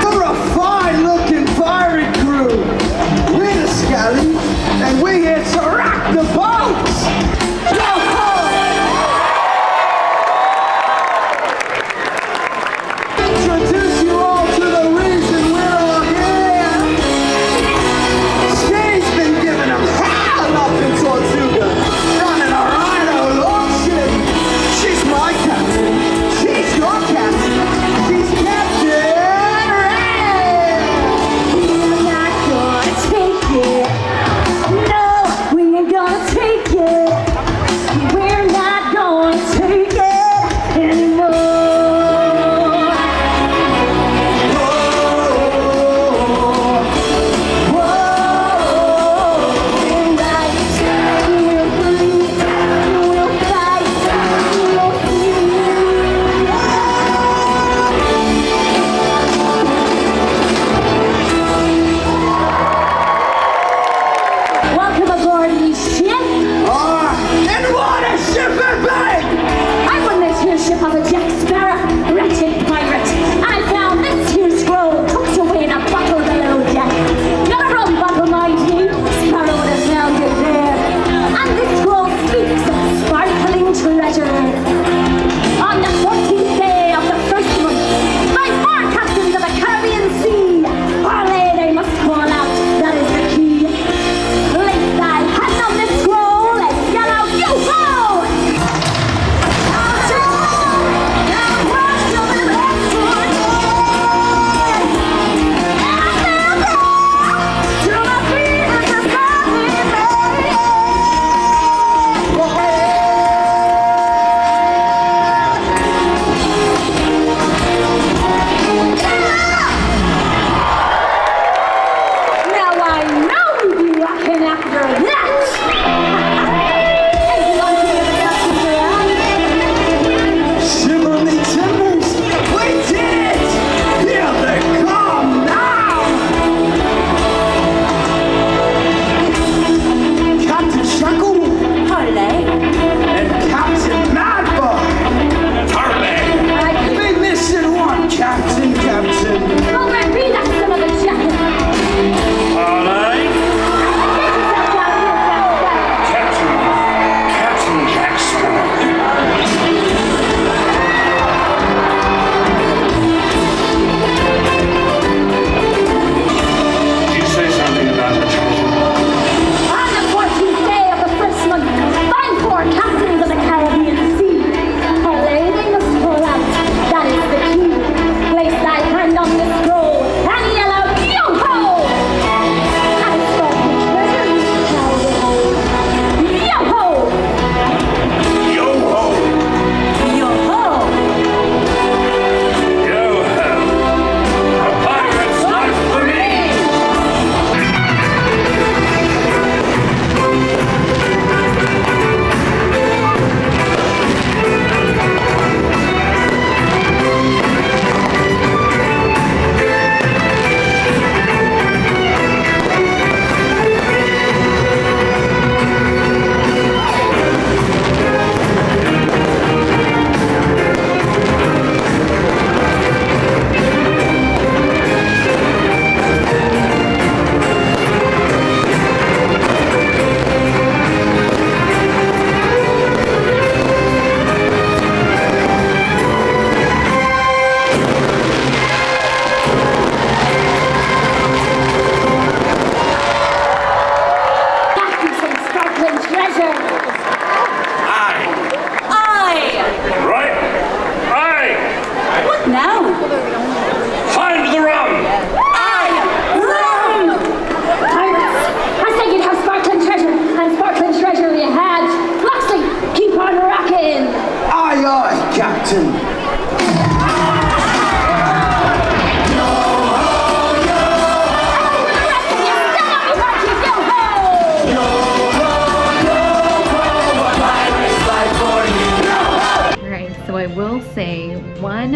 You're a fine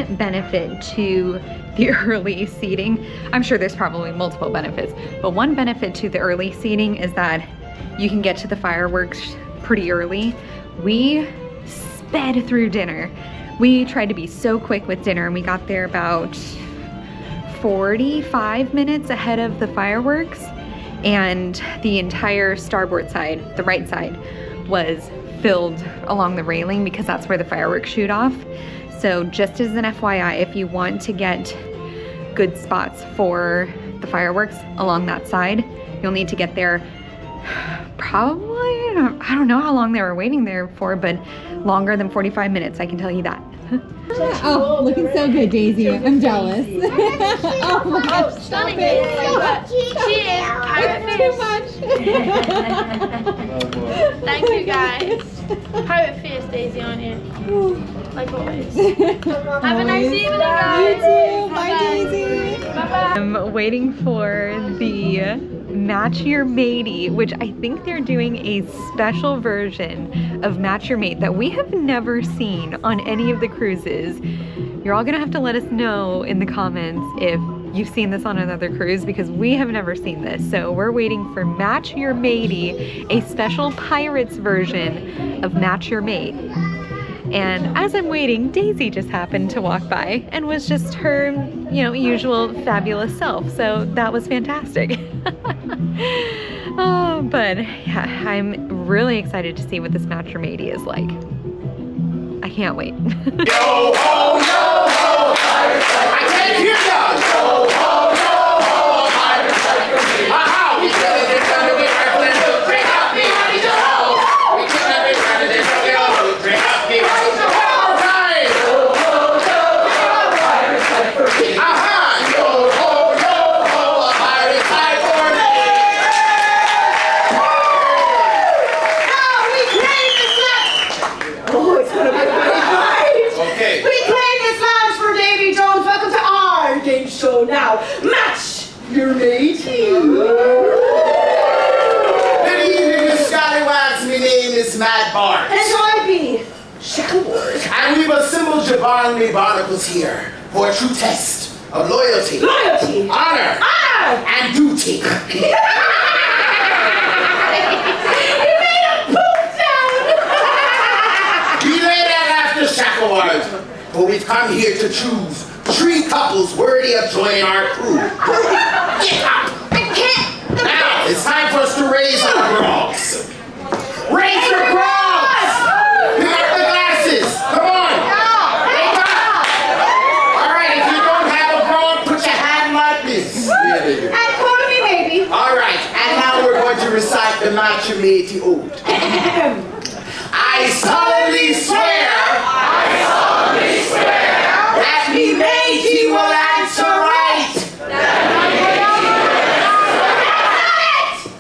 one benefit to the early seating, I'm sure there's probably multiple benefits, but one benefit to the early seating is that you can get to the fireworks pretty early. We sped through dinner. We tried to be so quick with dinner and we got there about 45 minutes ahead of the fireworks, and the entire starboard side, the right side, was filled along the railing because that's where the fireworks shoot off. So just as an FYI, if you want to get good spots for the fireworks along that side, you'll need to get there probably, I don't know how long they were waiting there for, but longer than 45 minutes, I can tell you that. Oh, looking so good, Daisy. I'm jealous. Oh my gosh, stop it. It's too much. Thank you guys. Pirate Fierce, Daisy, on you. Like always. Have a nice evening, guys. You too. Bye, Daisy. Bye-bye. I'm waiting for the Match Your Matey, which I think they're doing a special version of Match Your Mate that we have never seen on any of the cruises. You're all gonna have to let us know in the comments if you've seen this on another cruise, because we have never seen this. So we're waiting for Match Your Matey, a special pirates version of Match Your Mate. And as I'm waiting, Daisy just happened to walk by and was just her, usual fabulous self. So that was fantastic. Oh, but yeah, I'm really excited to see what this Match Your Matey is like. I can't wait. Yo ho, pirates like I can't hear ya. Yo ho, pirates like me. Aha, we killing it, gonna be rifling to drink up me. We killing it, gonna be rifling to drink up me. All right. Yo ho, pirates like me. Aha, yo ho, pirates like for me. Now we claim this land. Oh, it's gonna be a great night. Okay. We claim this lounge for Davy Jones. Welcome to our game show now. Match Your Matey. Good evening, Miss Scallywags. My name is Mad Bart. And I be Shackleboard. And we will assemble Jabon me barnacles here for a true test of loyalty, honor, and duty. He made a poop sound. We lay that after Shackleboard, for we've come here to choose 3 couples worthy of joining our crew. Get up! I can't! Now, it's time for us to raise our grogs. Raise your grogs! Pick up the glasses! Come on! Wake up! Alright, if you don't have a grog, put your hand like this. And quote me, baby. Alright, and now we're going to recite the Match Your Matey ode. I solemnly swear that me matey will answer right.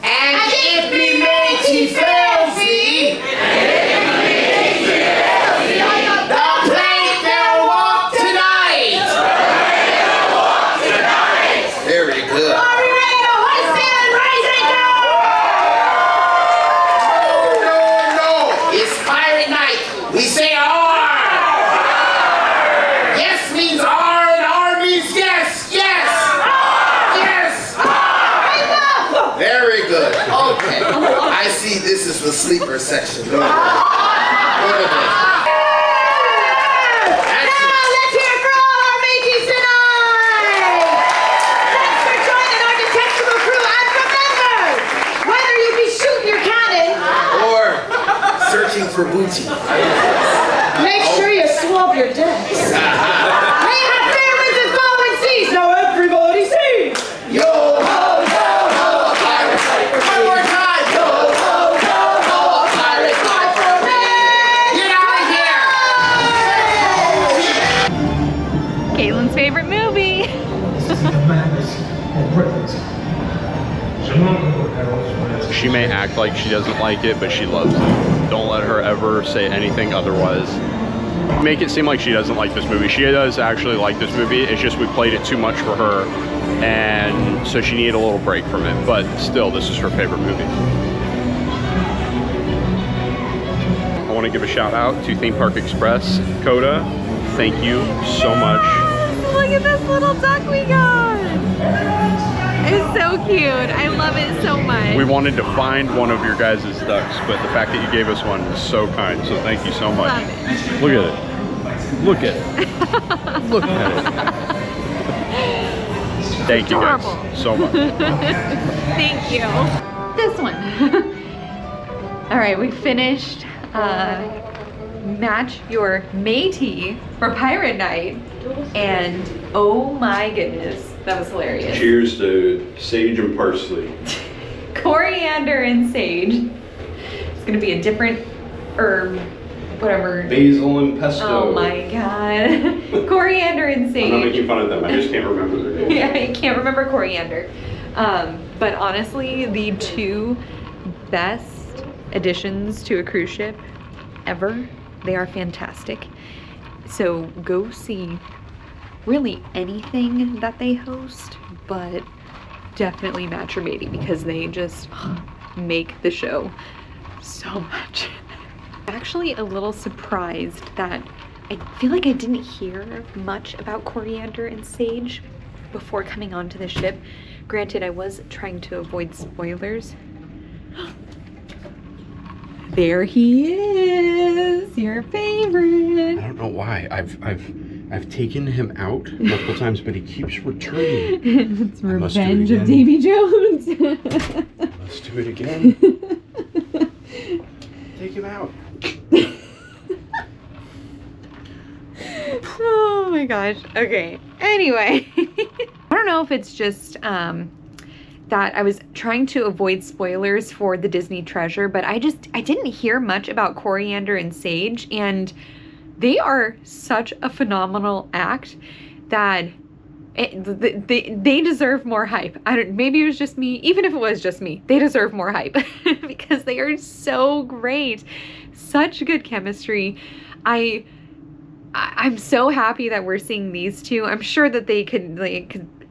And if me matey fails me, the plank they'll walk tonight. Very good. Are we ready to hoist it and raise it down? No. It's pirate night. We say R. Yes means R and R means yes. Yes. Very good. Okay. I see this is the sleeper section. Go ahead. Now let's hear it for all our mateys tonight. Thanks for joining our detectable crew. And remember, whether you be shooting your cannon or searching for booty, make sure you swab your decks. May have fair winds and falling seas. Now everybody sing. Yo ho, pirates fight for me. One more time. Yo ho, pirates fight for me. Get out of here. Caitlin's favorite movie. She may act like she doesn't like it, but she loves it. Don't let her ever say anything otherwise. Make it seem like she doesn't like this movie. She does actually like this movie. It's just we played it too much for her, and so she needed a little break from it. But still, this is her favorite movie. I want to give a shout out to Theme Park Express, Coda, thank you so much. Look at this little duck we got. It's so cute. I love it so much. We wanted to find one of your guys' ducks, but the fact that you gave us one was so kind. So thank you so much. Love it. Look at it. Look at it. Look at it. Thank you guys so much. Thank you. This one. All right, we finished Match Your Matey for Pirate Night, and oh my goodness, that was hilarious. Cheers to sage and parsley. Coriander and sage. It's gonna be a different herb, whatever. Basil and pesto. Oh my god. Coriander and sage. I'm not making fun of them, I just can't remember their name. Yeah, I can't remember coriander. But honestly, the two best additions to a cruise ship ever. They are fantastic. So go see really anything that they host, but definitely Match Your Matey because they just make the show so much. I'm actually a little surprised that I feel like I didn't hear much about coriander and sage before coming onto the ship. Granted, I was trying to avoid spoilers. There he is, your favorite. I don't know why. I've taken him out multiple times, but he keeps returning. It's Revenge of Davy Jones. Let's do it again. Take him out. Oh my gosh. Okay. Anyway, I don't know if it's just that I was trying to avoid spoilers for the Disney Treasure, but I didn't hear much about coriander and sage, and they are such a phenomenal act that they deserve more hype. Maybe it was just me. Even if it was just me, they deserve more hype because they are so great. Such good chemistry. I'm so happy that we're seeing these two. I'm sure that they could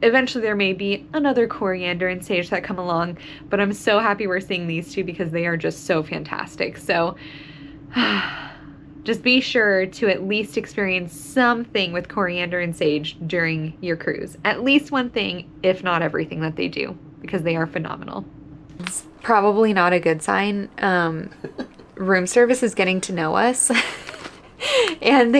eventually there may be another coriander and sage that come along, but I'm so happy we're seeing these two because they are just so fantastic. So just be sure to at least experience something with coriander and sage during your cruise. At least one thing, if not everything that they do, because they are phenomenal. It's probably not a good sign. Room service is getting to know us. And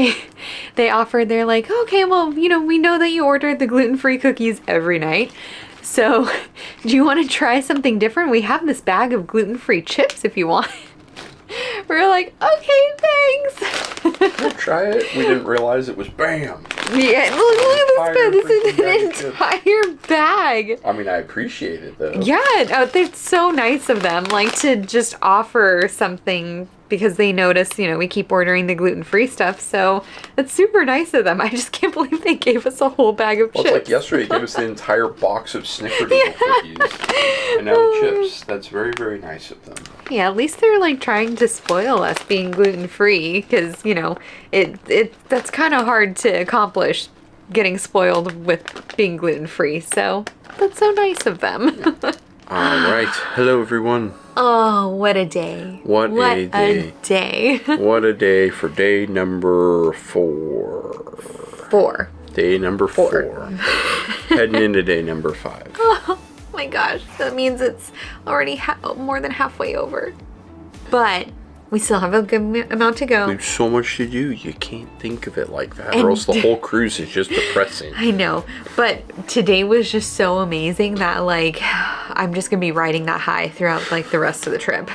they offered, they're like, okay, well, you know, we know that you ordered the gluten-free cookies every night. So do you want to try something different? We have this bag of gluten-free chips if you want. We're like, okay, thanks. We'll try it. We didn't realize it was BAM. Yeah, look at this. This is an entire bag. I mean, I appreciate it though. Yeah, it's so nice of them, like, to just offer something because they notice, you know, we keep ordering the gluten-free stuff, so it's super nice of them. I just can't believe they gave us a whole bag of chips. It's like yesterday, they gave us the entire box of Snickerdoodle cookies, and now the chips. That's very, very nice of them. Yeah, at least they're like trying to spoil us being gluten-free, because, you know, that's kind of hard to accomplish, getting spoiled with being gluten-free, so that's so nice of them. Yeah. All right. Hello, everyone. Oh, what a day. What a day. What a day for day number 4. Day number 4. Heading into day number 5. Oh my gosh. That means it's already more than halfway over. But we still have a good amount to go. We have so much to do. You can't think of it like that, or else the whole cruise is just depressing. I know. But today was just so amazing that, like, I'm just going to be riding that high throughout, like, the rest of the trip.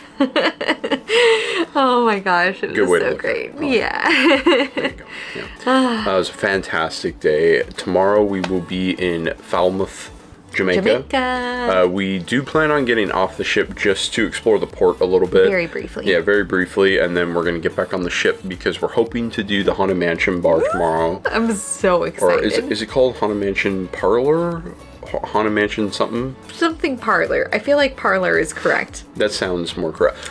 Oh my gosh. It was so great. Yeah. There you go. Yeah. That was a fantastic day. Tomorrow we will be in Falmouth, Jamaica. We do plan on getting off the ship just to explore the port a little bit. Very briefly. Yeah, very briefly. And then we're going to get back on the ship because we're hoping to do the Haunted Mansion bar tomorrow. I'm so excited. Or is it called Haunted Mansion Parlor? Haunted Mansion something? Something Parlor. I feel like Parlor is correct. That sounds more correct.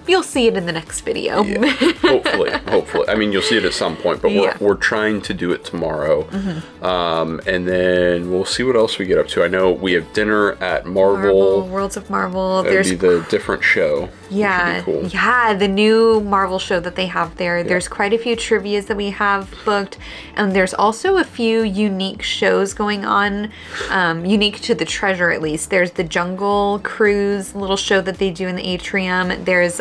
you'll see it in the next video. Yeah, hopefully. I mean, you'll see it at some point, but we're trying to do it tomorrow. And then we'll see what else we get up to. I know we have dinner at Marvel. Worlds of Marvel. There's be the different show. Yeah, cool. yeah, the new Marvel show that they have there. Yeah. There's quite a few trivias that we have booked, and there's also a few unique shows going on, unique to the treasure at least. There's the Jungle Cruise little show that they do in the atrium. There's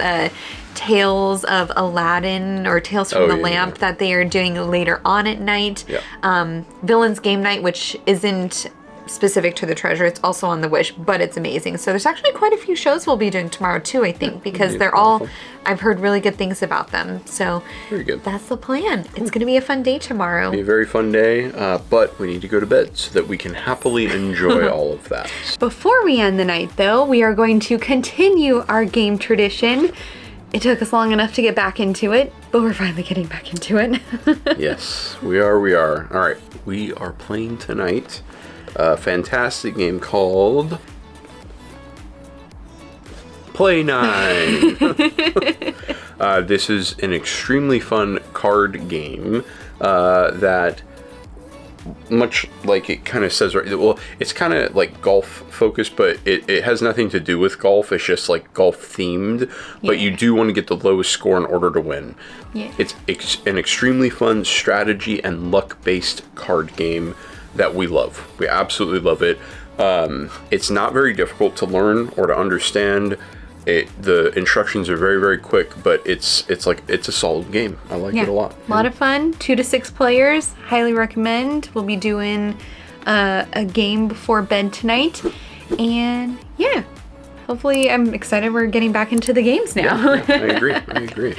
Tales of Aladdin or Tales from the Lamp that they are doing later on at night. Yeah. Villains Game Night, which isn't specific to the treasure, it's also on the Wish, but it's amazing. So there's actually quite a few shows we'll be doing tomorrow too, I think, because they're all, I've heard really good things about them. So very good. That's the plan. It's going to be a fun day tomorrow. It'll be a very fun day, but we need to go to bed so that we can happily enjoy all of that. Before we end the night though, we are going to continue our game tradition. It took us long enough to get back into it, but we're finally getting back into it. Yes, we are. All right, we are playing tonight a fantastic game called Play 9. This is an extremely fun card game that, much like it kind of says, right, well, it's kind of like golf focused, but it has nothing to do with golf. It's just like golf themed, but you do want to get the lowest score in order to win. Yeah. It's an extremely fun strategy and luck based card game that we love. We absolutely love it. It's not very difficult to learn or to understand. The instructions are very, very quick, but it's a solid game. I like it a lot. A lot of fun. 2 to 6 players. Highly recommend. We'll be doing a game before bed tonight, and yeah, hopefully I'm excited we're getting back into the games now. Yeah, I agree.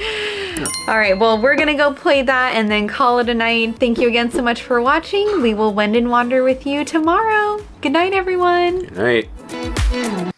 Yeah. All right, well, we're gonna go play that and then call it a night. Thank you again so much for watching. We will wend and wander with you tomorrow. Good night, everyone. Good night.